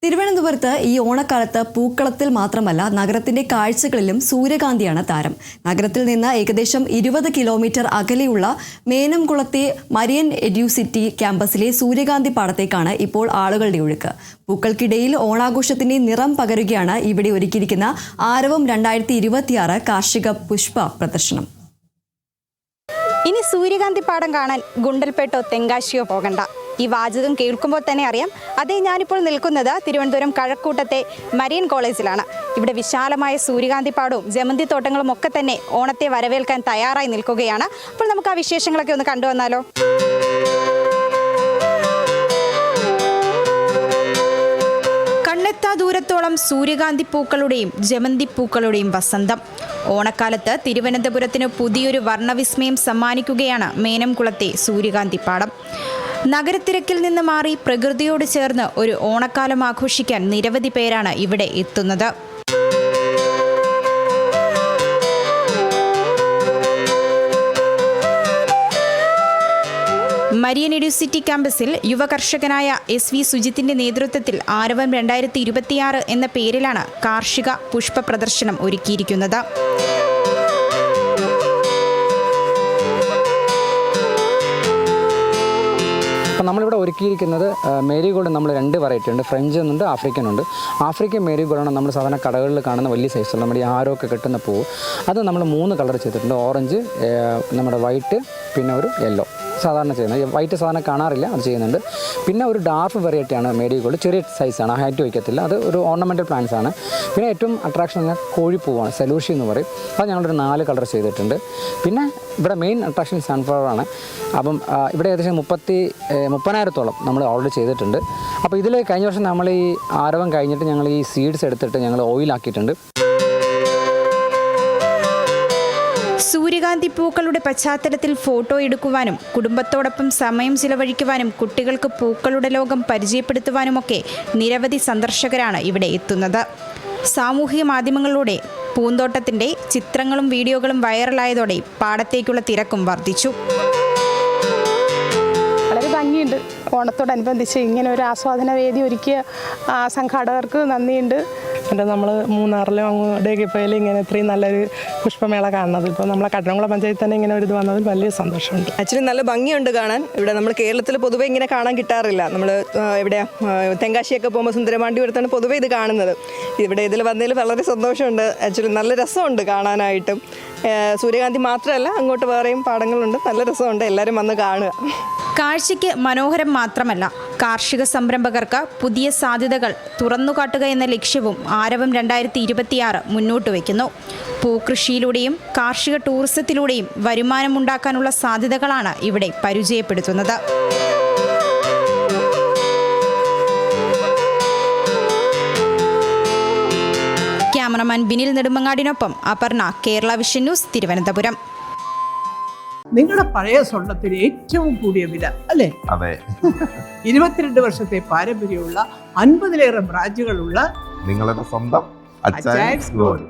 തിരുവനന്തപുരത്ത് ഈ ഓണക്കാലത്ത് പൂക്കളത്തിൽ മാത്രമല്ല നഗരത്തിന്റെ കാഴ്ചകളിലും സൂര്യകാന്തിയാണ് താരം. നഗരത്തിൽ നിന്ന് ഏകദേശം 20 കിലോമീറ്റർ അകലെയുള്ള മേനംകുളത്തെ മരിയൻ എഡ്യൂസിറ്റി ക്യാമ്പസിലെ സൂര്യകാന്തി പാടത്തേക്കാണ് ഇപ്പോൾ ആളുകളുടെ ഒഴുക്ക്. പൂക്കൾക്കിടയിൽ ഓണാഘോഷത്തിന്റെ നിറം പകരുകയാണ് ഇവിടെ ഒരുക്കിയിരിക്കുന്ന ആരവം 2026 കാർഷിക പുഷ്പ പ്രദർശനം. ഇനി സൂര്യകാന്തി പാടം കാണാൻ ഗുണ്ടൽപേട്ടോ തെങ്കാശിയോ പോകണ്ട. ഈ വാചകം കേൾക്കുമ്പോൾ തന്നെ അറിയാം. അതേ, ഞാനിപ്പോൾ നിൽക്കുന്നത് തിരുവനന്തപുരം കഴക്കൂട്ടത്തെ മരീൻ കോളേജിലാണ്. ഇവിടെ വിശാലമായ സൂര്യകാന്തി പാടവും ജമന്തി തോട്ടങ്ങളും ഒക്കെ തന്നെ ഓണത്തെ വരവേൽക്കാൻ തയ്യാറായി നിൽക്കുകയാണ്. അപ്പോൾ നമുക്ക് ആ വിശേഷങ്ങളൊക്കെ ഒന്ന് കണ്ടുവന്നാലോ. കണ്ണെത്താ ദൂരത്തോളം സൂര്യകാന്തി പൂക്കളുടെയും ജമന്തി പൂക്കളുടെയും വസന്തം. ഓണക്കാലത്ത് തിരുവനന്തപുരത്തിന് പുതിയൊരു വർണ്ണവിസ്മയം സമ്മാനിക്കുകയാണ് മേനംകുളത്തെ സൂര്യകാന്തി പാടം. നഗരത്തിരക്കിൽ നിന്ന് മാറി പ്രകൃതിയോട് ചേർന്ന് ഒരു ഓണക്കാലം ആഘോഷിക്കാൻ നിരവധി പേരാണ് ഇവിടെ എത്തുന്നത്. മരിയൻ എഡ്യൂസിറ്റി ക്യാമ്പസിൽ യുവകർഷകനായ SV സുജിത്തിന്റെ നേതൃത്വത്തിൽ ആരവം 2026 എന്ന പേരിലാണ് കാർഷിക പുഷ്പ പ്രദർശനം ഒരുക്കിയിരിക്കുന്നത്. അപ്പോൾ നമ്മളിവിടെ ഒരുക്കിയിരിക്കുന്നത് മേരിഗോൾഡ്. നമ്മൾ 2 വെറൈറ്റി ഉണ്ട്, ഫ്രഞ്ച് എന്നുണ്ട്, ആഫ്രിക്കൻ ഉണ്ട്. ആഫ്രിക്കൻ മേരിഗോൾഡാണ് നമ്മൾ സാധാരണ കടകളിൽ കാണുന്ന വലിയ സൈസുള്ള നമ്മുടെ ഈ ആരോക്കെ കിട്ടുന്ന പൂവ്. അത് നമ്മൾ 3 കളർ ചെയ്തിട്ടുണ്ട്. ഓറഞ്ച്, നമ്മുടെ വൈറ്റ്, പിന്നെ ഒരു യെല്ലോ. സാധാരണ ചെയ്യുന്നത് വൈറ്റ് സാധാരണ കാണാറില്ല, അത് ചെയ്യുന്നുണ്ട്. പിന്നെ ഒരു ഡാർക്ക് വെറൈറ്റിയാണ് മേരിഗോൾഡ്, ചെറിയ സൈസാണ്, ഹൈറ്റ് വയ്ക്കത്തില്ല. അത് ഒരു ഓർണമെൻ്റൽ പ്ലാന്റ്സ് ആണ്. പിന്നെ ഏറ്റവും അട്രാക്ഷൻ പറഞ്ഞാൽ കോഴിപ്പൂവാണ്, സെലൂഷി എന്ന് പറയും. അത് ഞങ്ങളൊരു 4 കളർ ചെയ്തിട്ടുണ്ട്. പിന്നെ ഇവിടെ മെയിൻ അട്രാക്ഷൻ സൺഫ്ലവർ ആണ്. അപ്പം ഇവിടെ ഏകദേശം 30,000-ഓളം നമ്മൾ ഓർഡർ ചെയ്തിട്ടുണ്ട്. അപ്പോൾ ഇതിൽ കഴിഞ്ഞ വർഷം നമ്മൾ ഈ ആരവം കഴിഞ്ഞിട്ട് ഞങ്ങൾ ഈ സീഡ്സ് എടുത്തിട്ട് ഞങ്ങൾ ഓയിലാക്കിയിട്ടുണ്ട്. സൂര്യകാന്തി പൂക്കളുടെ പശ്ചാത്തലത്തിൽ ഫോട്ടോ എടുക്കുവാനും കുടുംബത്തോടൊപ്പം സമയം ചിലവഴിക്കുവാനും കുട്ടികൾക്ക് പൂക്കളുടെ ലോകം പരിചയപ്പെടുത്തുവാനുമൊക്കെ നിരവധി സന്ദർശകരാണ് ഇവിടെ എത്തുന്നത്. സാമൂഹിക മാധ്യമങ്ങളിലൂടെ പൂന്തോട്ടത്തിൻ്റെ ചിത്രങ്ങളും വീഡിയോകളും വൈറലായതോടെ പാടത്തേക്കുള്ള തിരക്കും വർദ്ധിച്ചു. വളരെ ഭംഗിയുണ്ട്. ഓണത്തോടനുബന്ധിച്ച് ഇങ്ങനെ ഒരു ആസ്വാദന വേദി ഒരുക്കിയ സംഘാടകർക്ക് നന്ദിയുണ്ട്. എന്നിട്ട് നമ്മൾ മൂന്നാറിലും അങ്ങ് ഡേകിപ്പോയാലും ഇങ്ങനെ ഇത്രയും നല്ലൊരു പുഷ്പമേള കാണുന്നത്. ഇപ്പോൾ നമ്മളെ കടനംകുളം പഞ്ചായത്ത് തന്നെ ഇങ്ങനെ ഒരു ഇത് വന്നതിൽ വലിയ സന്തോഷമുണ്ട്. ആക്ച്വലി നല്ല ഭംഗിയുണ്ട് കാണാൻ. ഇവിടെ നമ്മൾ കേരളത്തിൽ പൊതുവേ ഇങ്ങനെ കാണാൻ കിട്ടാറില്ല. നമ്മൾ ഇവിടെ തെങ്കാശിയൊക്കെ പോകുമ്പോൾ സുന്ദരമാണ്ടിപുരത്താണ് പൊതുവേ ഇത് കാണുന്നത്. ഇവിടെ ഇതിൽ വന്നതിൽ വളരെ സന്തോഷമുണ്ട്. ആക്ച്വലി നല്ല രസമുണ്ട് കാണാനായിട്ടും. സൂര്യകാന്തി മാത്രമല്ല, അങ്ങോട്ട് വേറെയും പാടങ്ങളുണ്ട്. നല്ല രസമുണ്ട്, എല്ലാവരും വന്ന് കാണുക. കാഴ്ചയ്ക്ക് മനോഹരം മാത്രമല്ല, കാർഷിക സംരംഭകർക്ക് പുതിയ സാധ്യതകൾ തുറന്നുകാട്ടുക എന്ന ലക്ഷ്യവും ആരവം 2026 മുന്നോട്ട് വയ്ക്കുന്നു. പൂക്കൃഷിയിലൂടെയും കാർഷിക ടൂറിസത്തിലൂടെയും വരുമാനമുണ്ടാക്കാനുള്ള സാധ്യതകളാണ് ഇവിടെ പരിചയപ്പെടുത്തുന്നത്. ക്യാമറമാൻ ബിനിൽ നെടുമങ്ങാടിനൊപ്പം അപർണ, കേരള വിഷൻ ന്യൂസ്, തിരുവനന്തപുരം. നിങ്ങളുടെ പഴയ സ്വർണത്തിന് ഏറ്റവും കൂടിയ വില അല്ലേ? അതെ. 22 വർഷത്തെ പാരമ്പര്യമുള്ള 50-ലേറെ ബ്രാഞ്ചുകളുള്ള നിങ്ങളുടെ സ്വന്തം അച്ചായൻസ് ഗോൾഡ്.